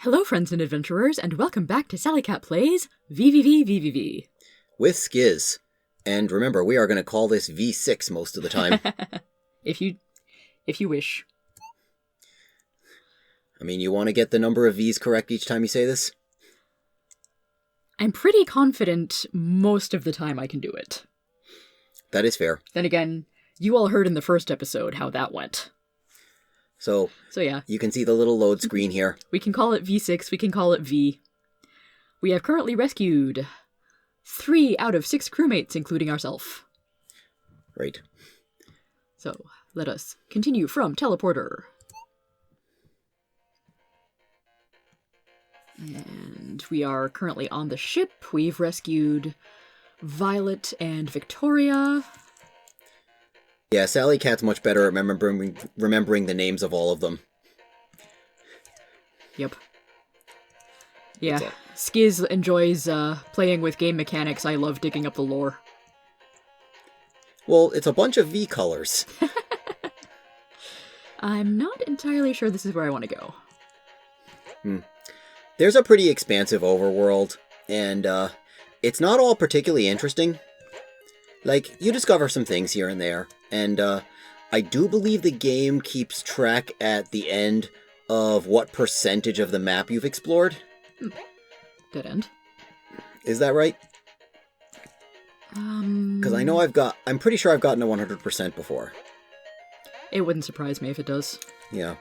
Hello, friends and adventurers, and welcome back to Sally Cat Plays VVVVVV. With Skiz. And remember, we are going to call this V6 most of the time. If you wish. I mean, you want to get the number of V's correct each time you say this? I'm pretty confident most of the time I can do it. That is fair. Then again, you all heard in the first episode how that went. So yeah. You can see the little load screen here. We can call it V6, we can call it V. We have currently rescued 3 out of 6 crewmates, including ourselves. Right. So, let us continue from teleporter. And we are currently on the ship. We've rescued Violet and Victoria. Yeah, Sally Cat's much better at remembering the names of all of them. Yep. Yeah, Skiz enjoys playing with game mechanics. I love digging up the lore. Well, it's a bunch of V colors. I'm not entirely sure this is where I want to go. There's a pretty expansive overworld, and it's not all particularly interesting. Like, you discover some things here and there, and I do believe the game keeps track at the end of what percentage of the map you've explored. Dead end. Is that right? Because I know I'm pretty sure I've gotten a 100% before. It wouldn't surprise me if it does. Yeah.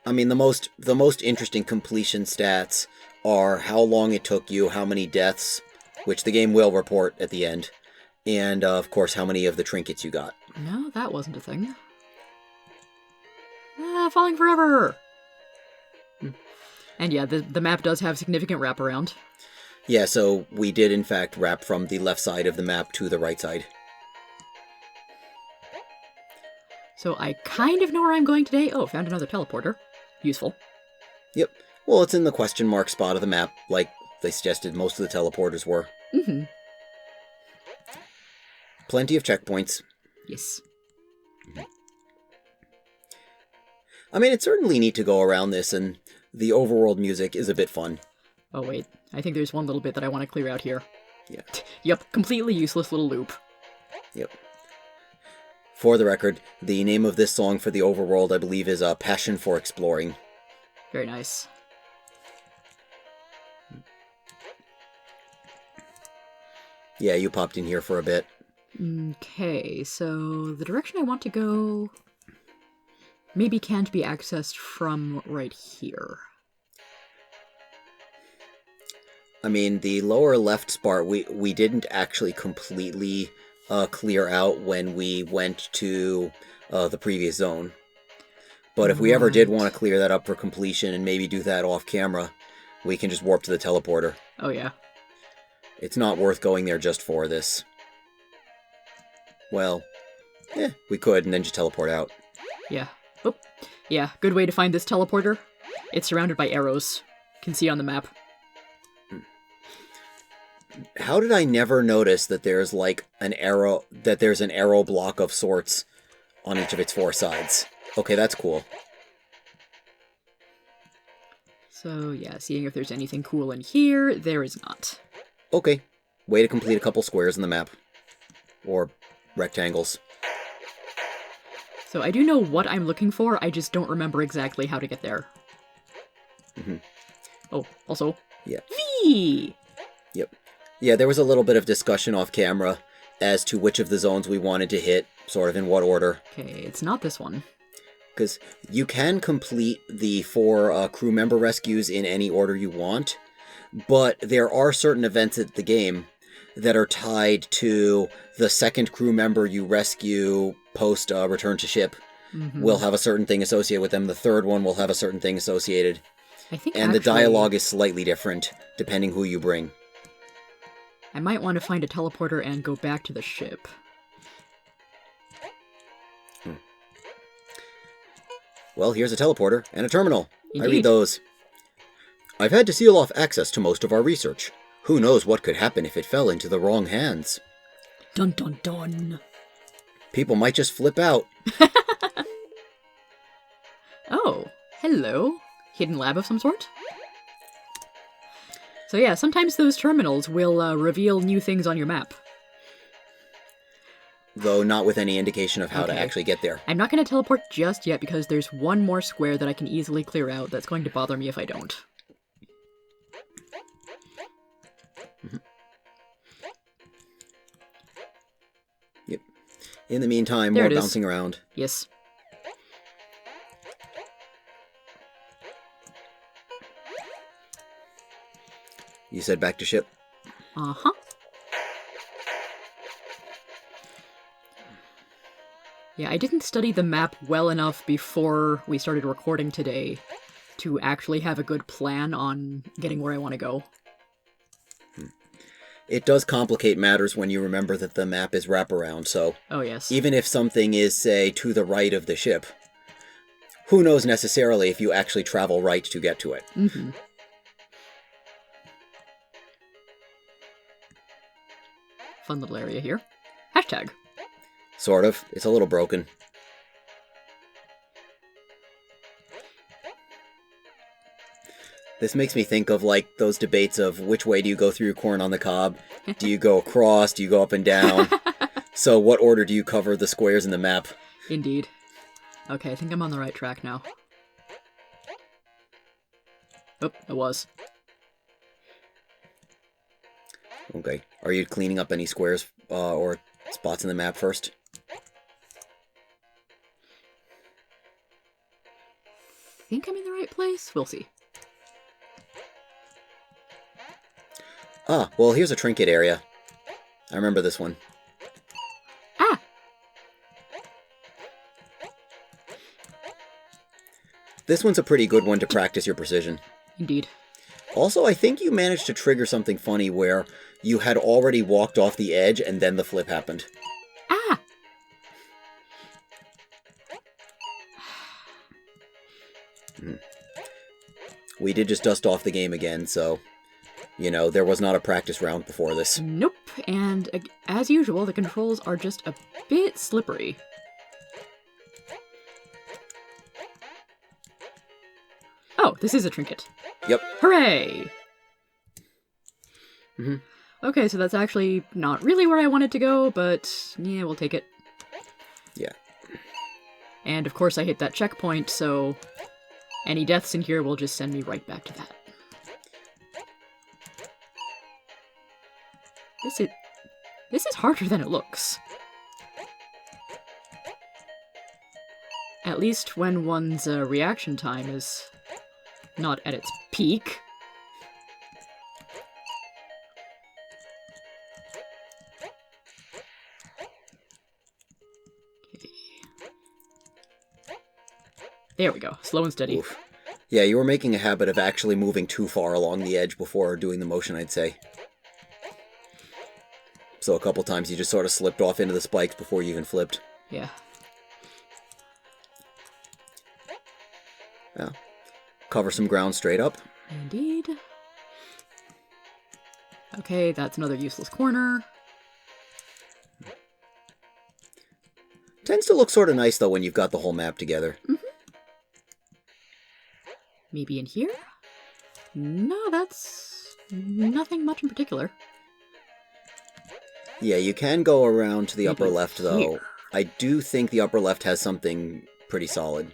I mean, the most interesting completion stats are how long it took you, how many deaths, which the game will report at the end, and, of course, how many of the trinkets you got. No, that wasn't a thing. Falling forever! And yeah, the map does have significant wraparound. Yeah, so we did, in fact, wrap from the left side of the map to the right side. So I kind of know where I'm going today. Oh, found another teleporter. Useful. Yep. Well, it's in the question mark spot of the map, like they suggested most of the teleporters were. Mm-hmm. Plenty of checkpoints. Yes. I mean, it's certainly neat to go around this, and the overworld music is a bit fun. Oh, wait. I think there's one little bit that I want to clear out here. Yeah. Yep, completely useless little loop. Yep. For the record, the name of this song for the overworld, I believe, is Passion for Exploring. Very nice. Yeah, you popped in here for a bit. Okay, so the direction I want to go maybe can't be accessed from right here. I mean, the lower left spot, we didn't actually completely clear out when we went to the previous zone. But if we ever did want to clear that up for completion and maybe do that off camera, we can just warp to the teleporter. Oh, yeah. It's not worth going there just for this. Well, we could and then just teleport out. Yeah. Oh, yeah, good way to find this teleporter. It's surrounded by arrows. Can see on the map. How did I never notice that there's like an arrow block of sorts on each of its 4 sides? Okay, that's cool. So, yeah, seeing if there's anything cool in here, there is not. Okay, way to complete a couple squares in the map. Or rectangles. So I do know what I'm looking for, I just don't remember exactly how to get there. Mm-hmm. Oh, also, yeah. V! Yep. Yeah, there was a little bit of discussion off camera as to which of the zones we wanted to hit, sort of in what order. Okay, it's not this one. Because you can complete the 4 crew member rescues in any order you want, but there are certain events at the game that are tied to the second crew member you rescue post return to ship. Mm-hmm. Will have a certain thing associated with them. The third one will have a certain thing associated. I think and the dialogue is slightly different depending who you bring. I might want to find a teleporter and go back to the ship. Well, here's a teleporter and a terminal. Indeed. I read those. I've had to seal off access to most of our research. Who knows what could happen if it fell into the wrong hands? Dun dun dun. People might just flip out. Oh, hello. hidden lab of some sort. So yeah, sometimes those terminals will reveal new things on your map. Though not with any indication of how to actually get there. I'm not going to teleport just yet because there's one more square that I can easily clear out that's going to bother me if I don't. Yep. In the meantime, There more it is. bouncing around. Yes. You said back to ship? Uh-huh. Yeah, I didn't study the map well enough before we started recording today to actually have a good plan on getting where I want to go. It does complicate matters when you remember that the map is wraparound, so... Oh, yes. Even if something is, say, to the right of the ship, who knows necessarily if you actually travel right to get to it. Mm-hmm. Fun little area here. Hashtag. Sort of. It's a little broken. This makes me think of, like, those debates of which way do you go through your corn on the cob? Do you go across? Do you go up and down? So what order do you cover the squares in the map? Indeed. Okay, I think I'm on the right track now. Oh, I was. Okay. Are you cleaning up any squares or spots in the map first? Think I'm in the right place? We'll see. Ah, well, here's a trinket area. I remember this one. Ah! This one's a pretty good one to practice your precision. Indeed. Also, I think you managed to trigger something funny where you had already walked off the edge and then the flip happened. Ah! We did just dust off the game again, so, you know, there was not a practice round before this. Nope. And as usual, the controls are just a bit slippery. Oh, this is a trinket. Yep. Hooray! Mm-hmm. Okay, so that's actually not really where I wanted to go, but yeah, we'll take it. Yeah. And of course I hit that checkpoint, so any deaths in here will just send me right back to that. This is harder than it looks. At least when one's reaction time is not at its peak. Okay. There we go. Slow and steady. Oof. Yeah, you were making a habit of actually moving too far along the edge before doing the motion, I'd say. So a couple times you just sort of slipped off into the spikes before you even flipped. Yeah. Yeah. Cover some ground straight up. Indeed. Okay, that's another useless corner. Tends to look sort of nice, though, when you've got the whole map together. Mm-hmm. Maybe in here? No, that's nothing much in particular. Yeah, you can go around to the Maybe upper left, though. here. I do think the upper left has something pretty solid.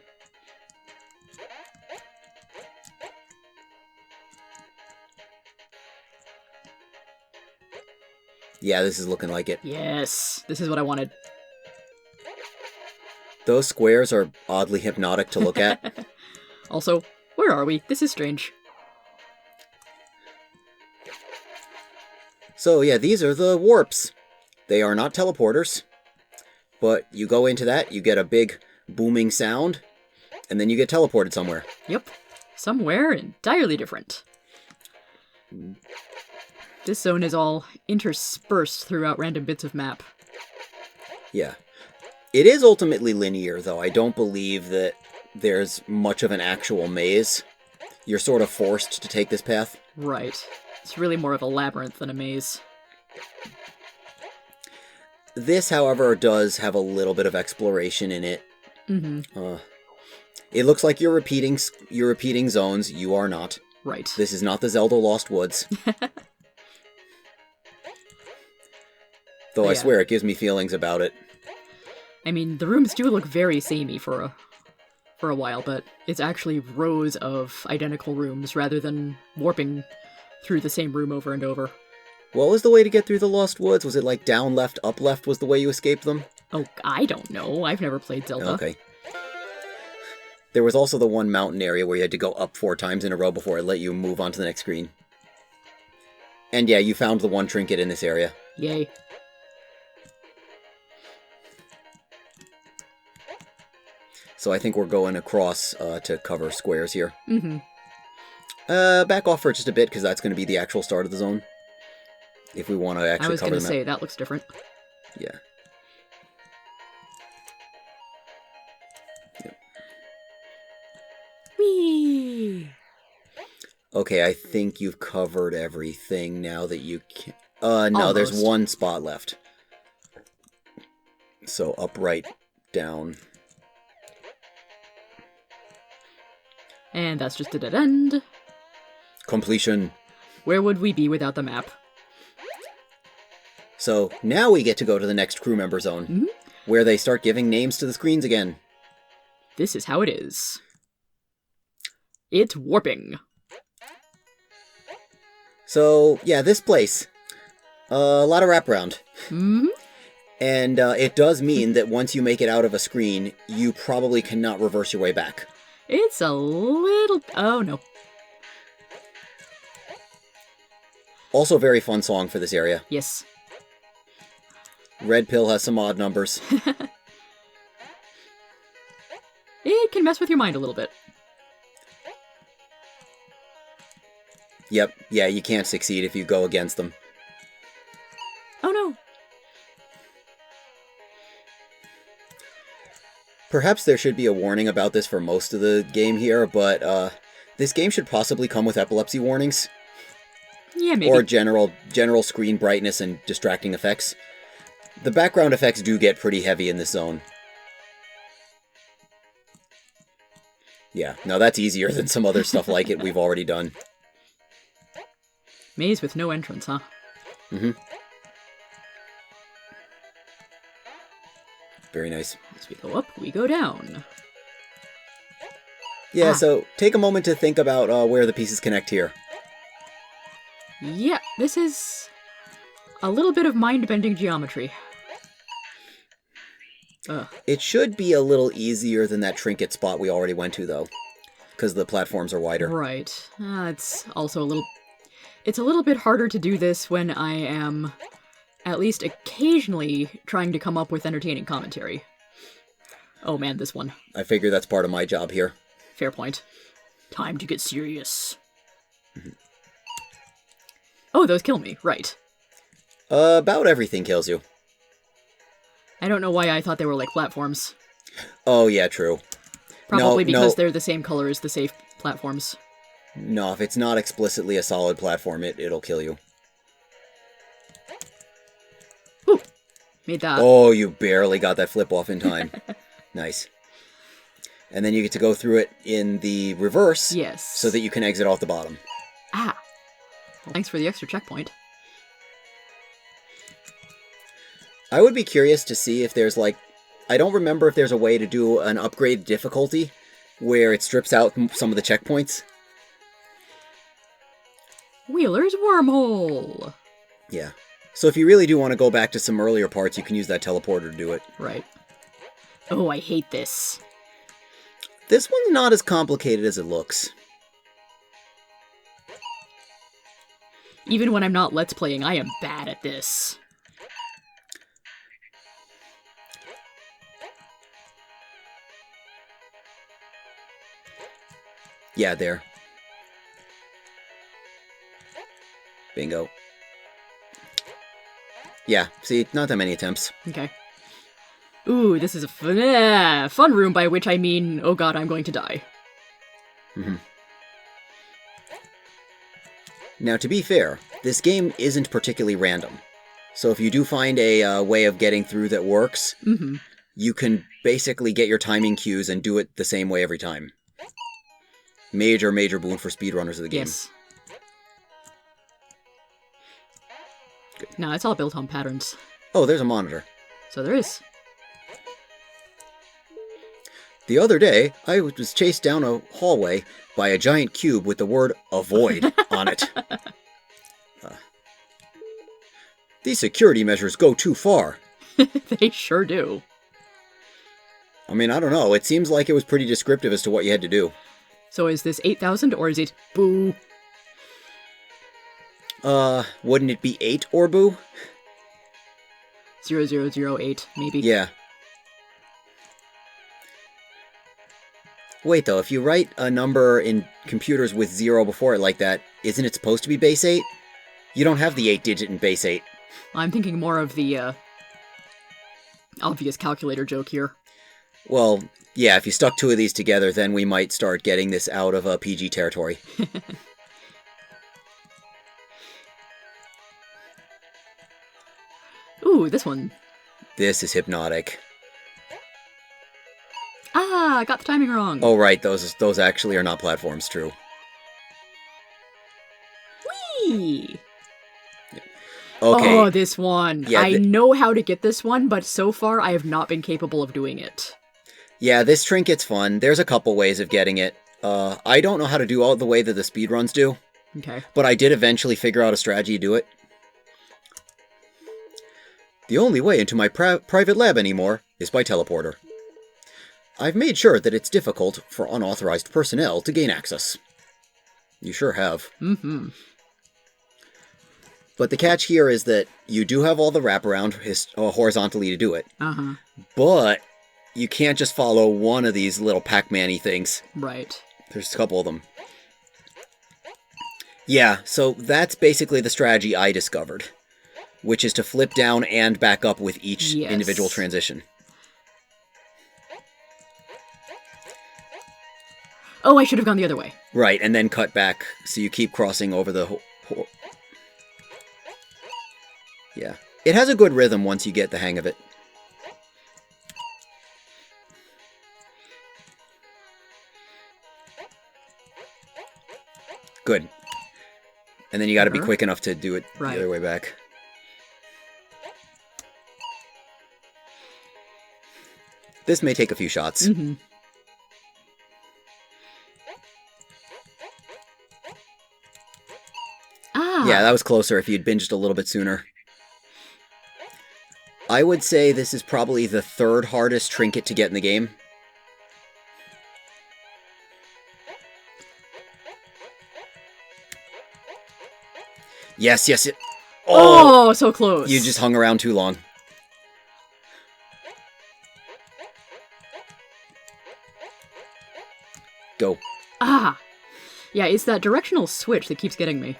Yeah, this is looking like it. Yes, this is what I wanted. Those squares are oddly hypnotic to look at. Also, where are we? This is strange. So yeah, these are the warps. They are not teleporters, but you go into that, you get a big booming sound, and then you get teleported somewhere. Yep. Somewhere entirely different. This zone is all interspersed throughout random bits of map. Yeah. It is ultimately linear, though. I don't believe that there's much of an actual maze. You're sort of forced to take this path. Right. It's really more of a labyrinth than a maze. This, however, does have a little bit of exploration in it. Mm-hmm. It looks like you're repeating zones. You are not. Right. This is not the Zelda Lost Woods. Though I swear it gives me feelings about it. I mean, the rooms do look very samey for a while, but it's actually rows of identical rooms rather than warping through the same room over and over. What was the way to get through the Lost Woods? Was it like down left, up left was the way you escaped them? Oh, I don't know. I've never played Zelda. Okay. There was also the one mountain area where you had to go up 4 times in a row before it let you move on to the next screen. And yeah, you found the one trinket in this area. Yay. So I think we're going across to cover squares here. Mm-hmm. Back off for just a bit, because that's going to be the actual start of the zone. If we want to actually cover I was going to the say, map. that looks different. Yeah. Yep. Whee! Okay, I think you've covered everything now that you can... no, there's Almost. one spot left. So up, right, down. And that's just a dead end. Completion. Where would we be without the map? So now we get to go to the next crew member zone, where they start giving names to the screens again. This is how it is. It's warping. So, yeah, this place. A lot of wraparound. Mm-hmm. And it does mean that once you make it out of a screen, you probably cannot reverse your way back. It's a little... Oh, no. Also very fun song for this area. Yes. Red Pill has some odd numbers. It can mess with your mind a little bit. Yep, yeah, you can't succeed if you go against them. Oh, no. Perhaps there should be a warning about this for most of the game here, but this game should possibly come with epilepsy warnings. Yeah, maybe. Or general screen brightness and distracting effects. The background effects do get pretty heavy in this zone. Yeah, no, that's easier than some other stuff like it we've already done. Maze with no entrance, huh? Mm-hmm. Very nice. As we go up, we go down. Yeah, so take a moment to think about where the pieces connect here. Yeah, this is a little bit of mind-bending geometry. Ugh. It should be a little easier than that trinket spot we already went to, though. Because the platforms are wider. Right. It's also a little... It's a little bit harder to do this when I am, at least occasionally, trying to come up with entertaining commentary. Oh man, this one. I figure that's part of my job here. Fair point. Time to get serious. Oh, those kill me. Right. About everything kills you. I don't know why I thought they were like platforms. Oh, yeah, true. Probably because no. they're the same color as the safe platforms. No, if it's not explicitly a solid platform, it'll kill you. Ooh! Made that. Oh, you barely got that flip off in time. Nice. And then you get to go through it in the reverse. Yes. So that you can exit off the bottom. Ah! Well, thanks for the extra checkpoint. I would be curious to see if there's, like... I don't remember if there's a way to do an upgrade difficulty where it strips out some of the checkpoints. Wheeler's Wormhole! Yeah. So if you really do want to go back to some earlier parts, you can use that teleporter to do it. Right. Oh, I hate this. This one's not as complicated as it looks. Even when I'm not Let's Playing, I am bad at this. Yeah, there. Bingo. Yeah, see, not that many attempts. Okay. Ooh, this is a fun room, by which I mean, oh god, I'm going to die. Mm-hmm. Now, to be fair, this game isn't particularly random. So if you do find a way of getting through that works, you can basically get your timing cues and do it the same way every time. Major, major boon for speedrunners of the game. Yes. Good. No, it's all built on patterns. Oh, there's a monitor. So there is. The other day, I was chased down a hallway by a giant cube with the word avoid on it. These security measures go too far. They sure do. I mean, I don't know. It seems like it was pretty descriptive as to what you had to do. So is this 8,000 or is it boo? Wouldn't it be 8 or boo? 0008, maybe. Yeah. Wait, though, if you write a number in computers with 0 before it like that, isn't it supposed to be base 8? You don't have the 8-digit in base 8. I'm thinking more of the, obvious calculator joke here. Well, yeah, if you stuck 2 of these together, then we might start getting this out of PG territory. Ooh, this one. This is hypnotic. Ah, I got the timing wrong. Oh, right, those actually are not platforms, true. Whee! Okay. Oh, this one. Yeah, I know how to get this one, but so far I have not been capable of doing it. Yeah, this trinket's fun. There's a couple ways of getting it. I don't know how to do all the way that the speedruns do. Okay. But I did eventually figure out a strategy to do it. The only way into my private lab anymore is by teleporter. I've made sure that it's difficult for unauthorized personnel to gain access. You sure have. Mm-hmm. But the catch here is that you do have all the wraparound horizontally to do it. Uh-huh. But you can't just follow one of these little Pac-Man-y things. Right. There's a couple of them. Yeah, so that's basically the strategy I discovered, which is to flip down and back up with each individual transition. Oh, I should have gone the other way. Right, and then cut back, so you keep crossing over the... Yeah. It has a good rhythm once you get the hang of it. Good. And then you gotta be quick enough to do it the other way back. This may take a few shots. Mm-hmm. Ah. Yeah, that was closer if you'd been just a little bit sooner. I would say this is probably the 3rd hardest trinket to get in the game. Yes, yes, it... Oh, so close. You just hung around too long. Go. Ah. Yeah, it's that directional switch that keeps getting me.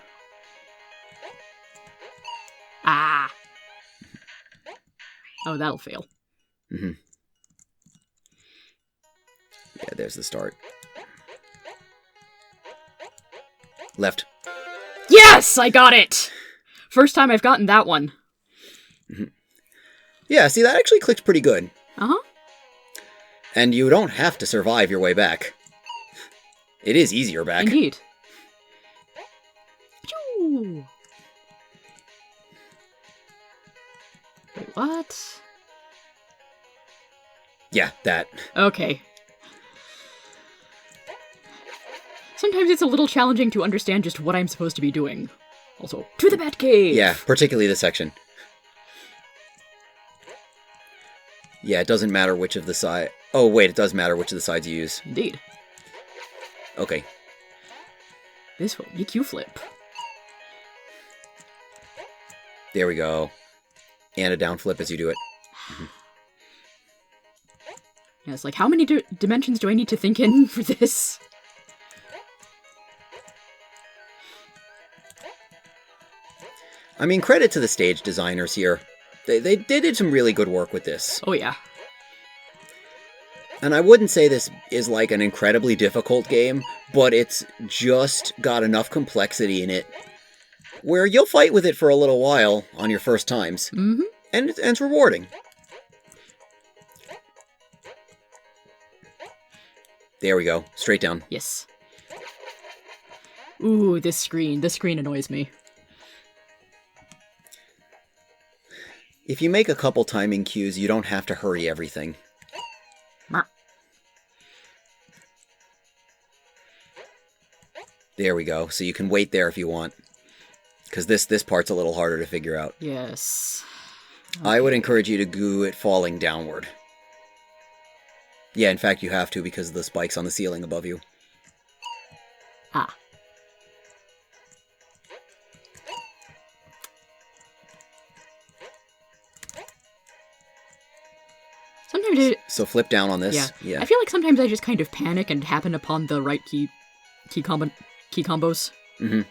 Ah. Oh, that'll fail. Mm-hmm. Yeah, there's the start. Left. Yes! I got it! First time I've gotten that one. Mm-hmm. Yeah, see, that actually clicked pretty good. Uh-huh. And you don't have to survive your way back. It is easier back. Indeed. Achoo! Wait, what? Yeah, that. Okay. Sometimes it's a little challenging to understand just what I'm supposed to be doing. Also, to the Batcave! Yeah, particularly this section. Yeah, it doesn't matter which of the side... Oh, wait, it does matter which of the sides you use. Indeed. Okay. This will make you flip. There we go. And a down flip as you do it. Mm-hmm. Yeah, it's like, how many dimensions do I need to think in for this? I mean, credit to the stage designers here. They did some really good work with this. Oh, yeah. And I wouldn't say this is like an incredibly difficult game, but it's just got enough complexity in it where you'll fight with it for a little while on your first times. Mm-hmm. And it's rewarding. There we go. Straight down. Yes. Ooh, this screen. This screen annoys me. If you make a couple timing cues, you don't have to hurry everything. There we go. So you can wait there if you want. Because this part's a little harder to figure out. Yes. Okay. I would encourage you to do it falling downward. Yeah, in fact, you have to because of the spikes on the ceiling above you. Ah. Sometimes So flip down on this. Yeah. I feel like sometimes I just kind of panic and happen upon the right key combos. Mm-hmm.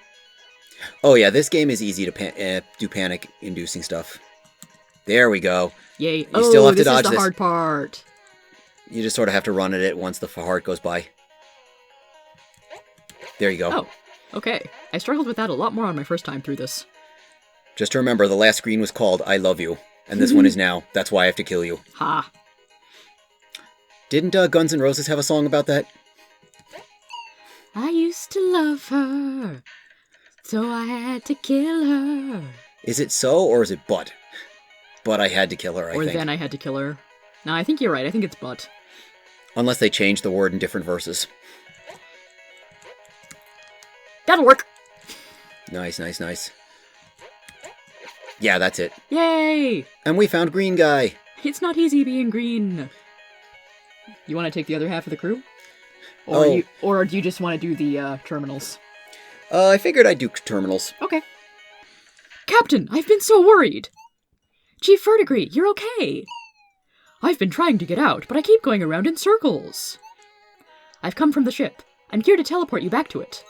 Oh yeah, this game is easy to do panic-inducing stuff. There we go. Yay. You still have to dodge this is the this. hard part. You just sort of have to run at it once the heart goes by. There you go. Oh, okay. I struggled with that a lot more on my first time through this. Just remember, the last screen was called I Love You, and this one is now, That's Why I Have to Kill You. Ha. Didn't Guns N' Roses have a song about that? I used to love her, so I had to kill her. Is it so, or is it but? But I had to kill her, I think. Or then I had to kill her. No, I think you're right. I think it's but. Unless they change the word in different verses. That'll work! Nice, nice, nice. Yeah, that's it. Yay! And we found Green Guy. It's not easy being green. You want to take the other half of the crew? Or do you just want to do the terminals? I figured I'd do terminals. Okay. Captain, I've been so worried. Chief Verdigris, you're okay. I've been trying to get out, but I keep going around in circles. I've come from the ship. I'm here to teleport you back to it.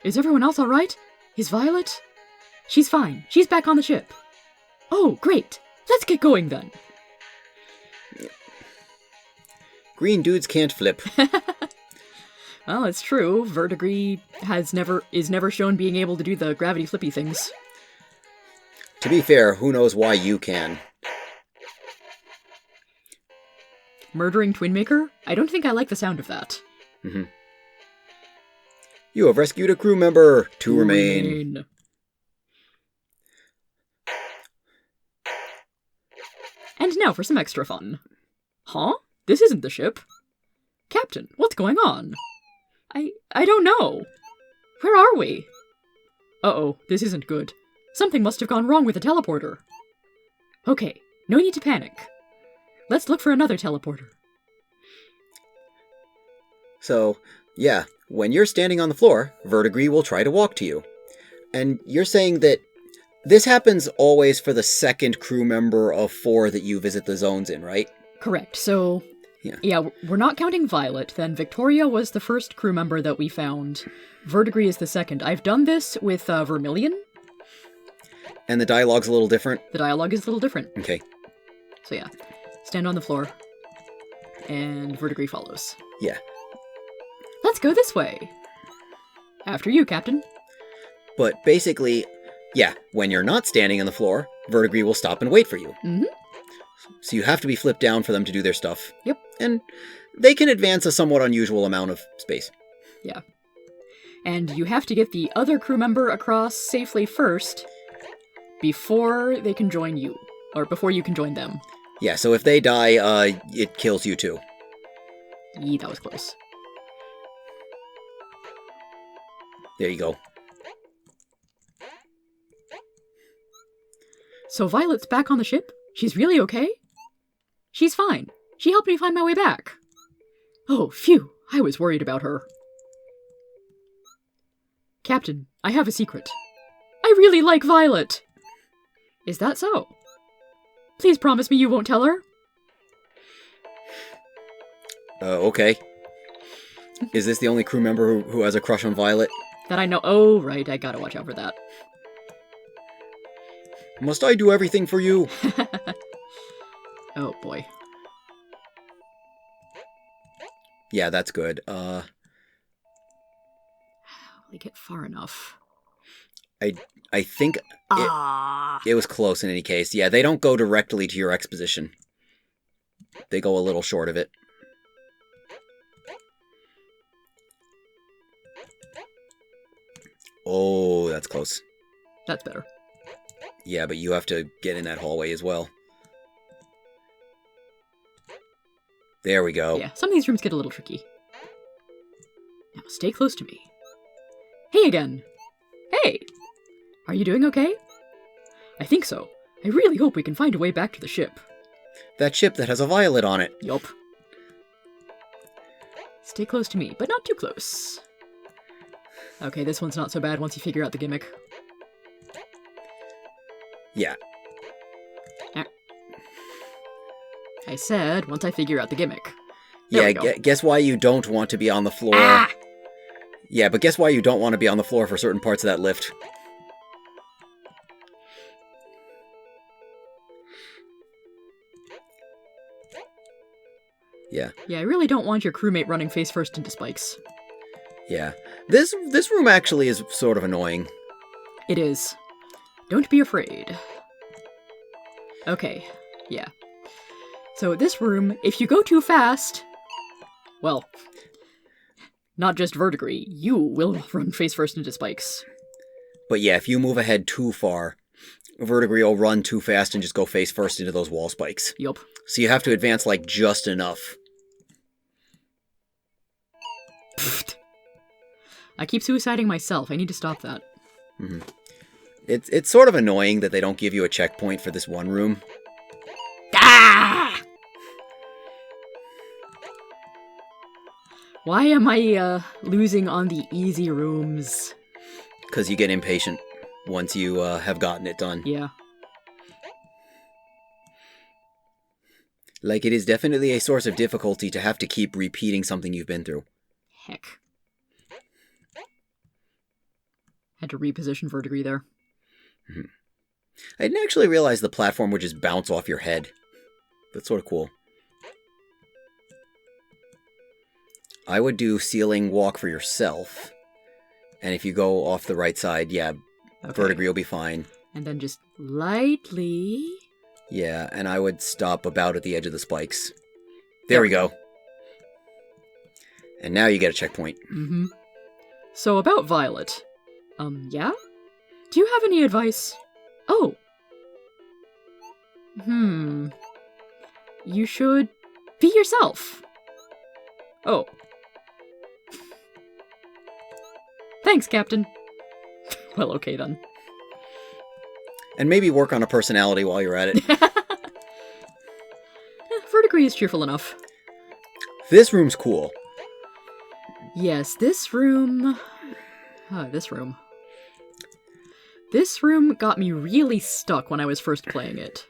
Is everyone else all right? Is Violet? She's fine. She's back on the ship. Oh, great. Let's get going then. Green dudes can't flip. Well, it's true. Verdigris is never shown being able to do the gravity flippy things. To be fair, who knows why you can? Murdering Twinmaker? I don't think I like the sound of that. Mm-hmm. You have rescued a crew member. Two remain. And now for some extra fun. Huh? This isn't the ship. Captain, what's going on? I don't know. Where are we? Uh-oh, this isn't good. Something must have gone wrong with the teleporter. Okay, no need to panic. Let's look for another teleporter. So, yeah, when you're standing on the floor, Verdigris will try to walk to you. And you're saying that this happens always for the second crew member of 4 that you visit the zones in, right? Correct, so... Yeah, we're not counting Violet, then Victoria was the first crew member that we found. Verdigris is the second. I've done this with Vermilion. And the dialogue's a little different? The dialogue is a little different. Okay. So yeah, stand on the floor, and Verdigris follows. Yeah. Let's go this way. After you, Captain. But basically, yeah, when you're not standing on the floor, Verdigris will stop and wait for you. Mm-hmm. So you have to be flipped down for them to do their stuff. Yep. And they can advance a somewhat unusual amount of space. Yeah. And you have to get the other crew member across safely first before they can join you. Or before you can join them. Yeah, so if they die, it kills you too. Yee, that was close. There you go. So Violet's back on the ship? She's really okay? She's fine. She helped me find my way back. Oh, phew. I was worried about her. Captain, I have a secret. I really like Violet. Is that so? Please promise me you won't tell her? Okay. Is this the only crew member who has a crush on Violet? That I know. Oh, right. I gotta watch out for that. Must I do everything for you? Oh, boy. Yeah, that's good. Will they get far enough? I think it was close in any case. Yeah, they don't go directly to your exposition. They go a little short of it. Oh, that's close. That's better. Yeah, but you have to get in that hallway as well. There we go. Yeah, some of these rooms get a little tricky. Now, stay close to me. Hey again! Hey! Are you doing okay? I think so. I really hope we can find a way back to the ship. That ship that has a violet on it. Yup. Stay close to me, but not too close. Okay, this one's not so bad once you figure out the gimmick. Yeah. I said, once I figure out the gimmick. Yeah, guess why you don't want to be on the floor. Ah! Yeah, but guess why you don't want to be on the floor for certain parts of that lift. Yeah. Yeah, I really don't want your crewmate running face first into spikes. Yeah. This room actually is sort of annoying. It is. Don't be afraid. Okay, yeah. So this room, if you go too fast, well, not just verdigris, you will run face first into spikes. But yeah, if you move ahead too far, verdigris will run too fast and just go face first into those wall spikes. Yup. So you have to advance like just enough. I keep suiciding myself. I need to stop that. Mm-hmm. It's sort of annoying that they don't give you a checkpoint for this one room. Ah! Why am I losing on the easy rooms? Because you get impatient once you have gotten it done. Yeah. Like, it is definitely a source of difficulty to have to keep repeating something you've been through. Heck. Had to reposition verdigris there. Mm-hmm. I didn't actually realize the platform would just bounce off your head. That's sort of cool. I would do ceiling walk for yourself. And if you go off the right side, yeah, okay. Verdigris will be fine. And then just lightly... Yeah, and I would stop about at the edge of the spikes. There we go. And now you get a checkpoint. Mm-hmm. So about Violet. Yeah? Do you have any advice? Oh. You should be yourself. Oh. Thanks, Captain. Well, okay then. And maybe work on a personality while you're at it. Verdigris is cheerful enough. This room's cool. Yes, this room... This room got me really stuck when I was first playing it.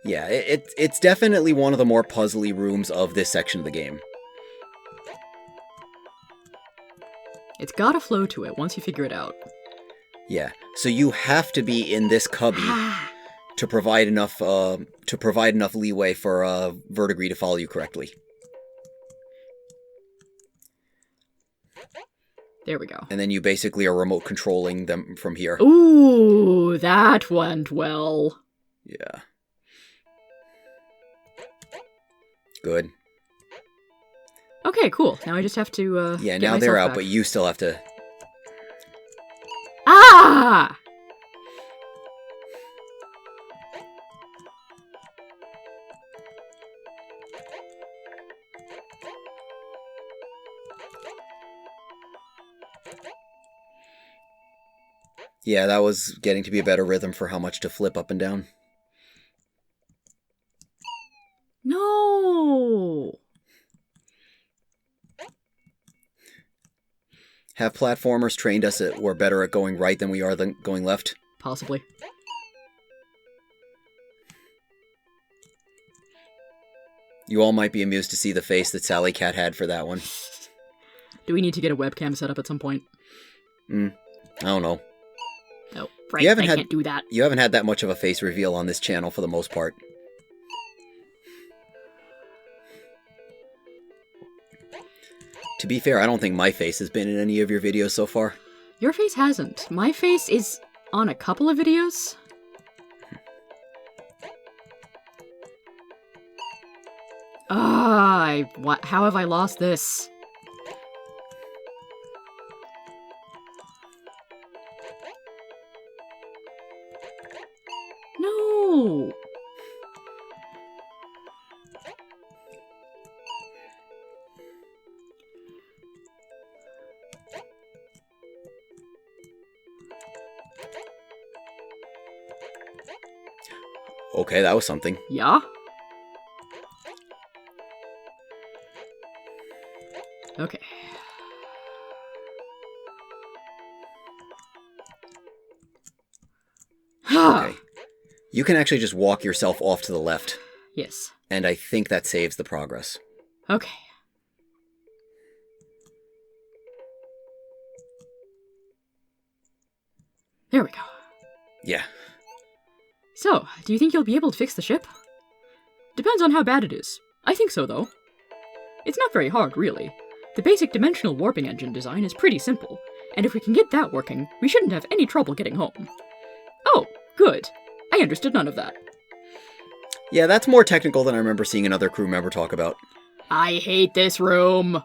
Yeah, it's definitely one of the more puzzly rooms of this section of the game. It's got a flow to it once you figure it out. Yeah, so you have to be in this cubby to provide enough leeway for verdigris to follow you correctly. There we go. And then you basically are remote controlling them from here. Ooh, that went well. Yeah. Good. Okay, cool. Now I just have to, yeah, now they're out, but you still have to... Ah! Yeah, that was getting to be a better rhythm for how much to flip up and down. No! Have platformers trained us that we're better at going right than we are than going left? Possibly. You all might be amused to see the face that Sally Cat had for that one. Do we need to get a webcam set up at some point? I don't know. Oh, right, I can't do that. You haven't had that much of a face reveal on this channel for the most part. To be fair, I don't think my face has been in any of your videos so far. Your face hasn't. My face is on a couple of videos. How have I lost this? No! Okay, that was something. Yeah? Okay. Okay. You can actually just walk yourself off to the left. Yes. And I think that saves the progress. Okay. There we go. Yeah. So, do you think you'll be able to fix the ship? Depends on how bad it is. I think so, though. It's not very hard, really. The basic dimensional warping engine design is pretty simple, and if we can get that working, we shouldn't have any trouble getting home. Oh, good. I understood none of that. Yeah, that's more technical than I remember seeing another crew member talk about. I hate this room.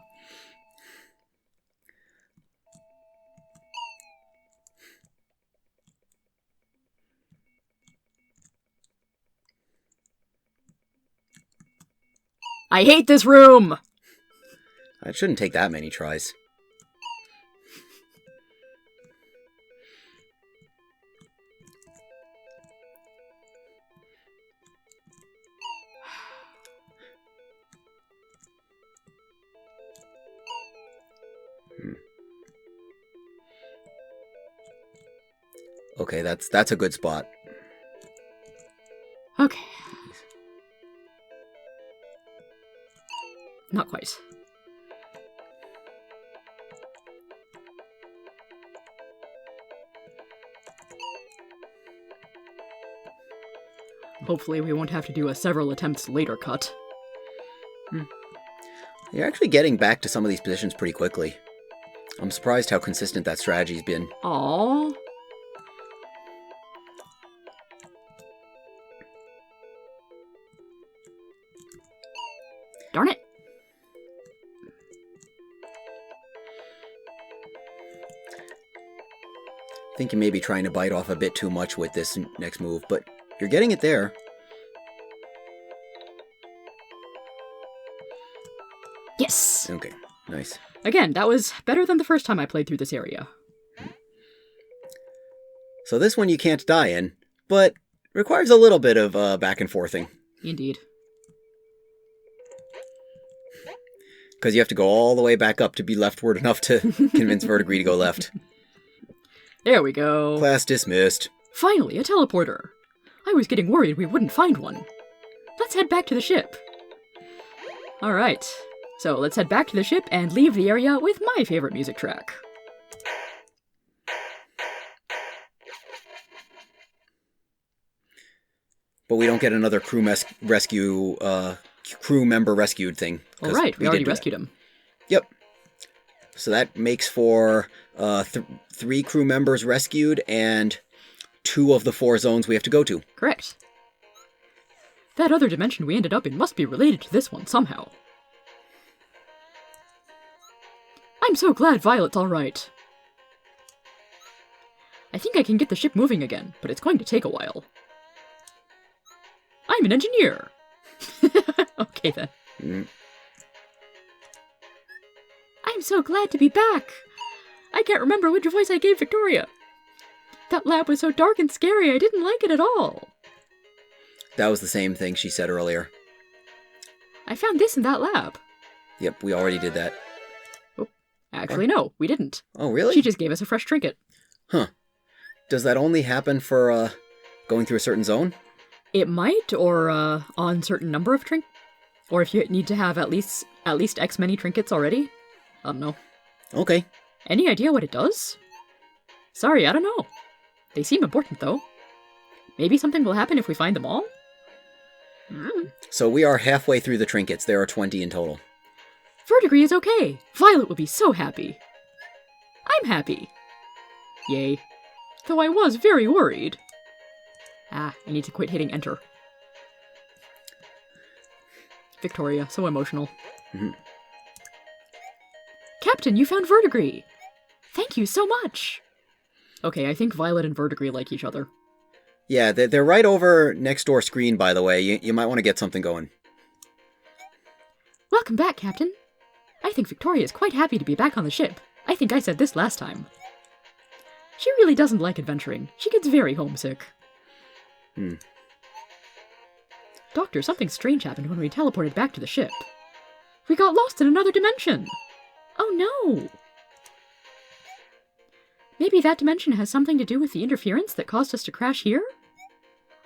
I hate this room! It shouldn't take that many tries. Okay, that's a good spot. Okay. Not quite. Hopefully we won't have to do a several attempts later cut. You're actually getting back to some of these positions pretty quickly. I'm surprised how consistent that strategy's been. Aww. Darn it. I think you may be trying to bite off a bit too much with this next move, but you're getting it there. Yes! Okay, nice. Again, that was better than the first time I played through this area. So this one you can't die in, but requires a little bit of back and forthing. Indeed. Because you have to go all the way back up to be leftward enough to convince Vertigree to go left. There we go. Class dismissed. Finally, a teleporter. I was getting worried we wouldn't find one. Let's head back to the ship. Alright, so let's head back to the ship and leave the area with my favorite music track. But we don't get another crew member rescued thing. Alright, we already rescued him. Yep. So that makes for 3 crew members rescued and 2 of the 4 zones we have to go to. Correct. That other dimension we ended up in must be related to this one somehow. I'm so glad Violet's alright. I think I can get the ship moving again, but it's going to take a while. I'm an engineer! Okay then. I'm so glad to be back! I can't remember which voice I gave Victoria. That lab was so dark and scary, I didn't like it at all. That was the same thing she said earlier. I found this in that lab. Yep, we already did that. Oh, actually, no, we didn't. Oh, really? She just gave us a fresh trinket. Huh. Does that only happen for, going through a certain zone? It might, or, on certain number of trinkets. Or if you need to have at least X many trinkets already. I don't know. Okay. Any idea what it does? Sorry, I don't know. They seem important, though. Maybe something will happen if we find them all? So we are halfway through the trinkets. There are 20 in total. Vertigree is okay. Violet will be so happy. I'm happy. Yay. Though I was very worried. I need to quit hitting enter. Victoria, so emotional. Captain, you found Vertigree. Thank you so much. Okay, I think Violet and Verdigris like each other. Yeah, they're right over next door screen, by the way. You might want to get something going. Welcome back, Captain. I think Victoria is quite happy to be back on the ship. I think I said this last time. She really doesn't like adventuring. She gets very homesick. Doctor, something strange happened when we teleported back to the ship. We got lost in another dimension. Oh no! Maybe that dimension has something to do with the interference that caused us to crash here?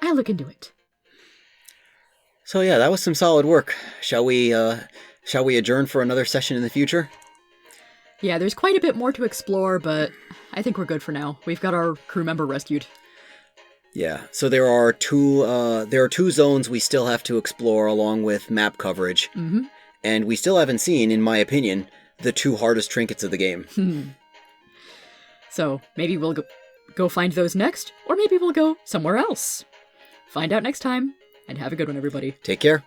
I'll look into it. So yeah, that was some solid work. Shall we adjourn for another session in the future? Yeah, there's quite a bit more to explore, but I think we're good for now. We've got our crew member rescued. Yeah, so there are two zones we still have to explore along with map coverage. Mm-hmm. And we still haven't seen, in my opinion, the two hardest trinkets of the game. So maybe we'll go find those next, or maybe we'll go somewhere else. Find out next time, and have a good one, everybody. Take care.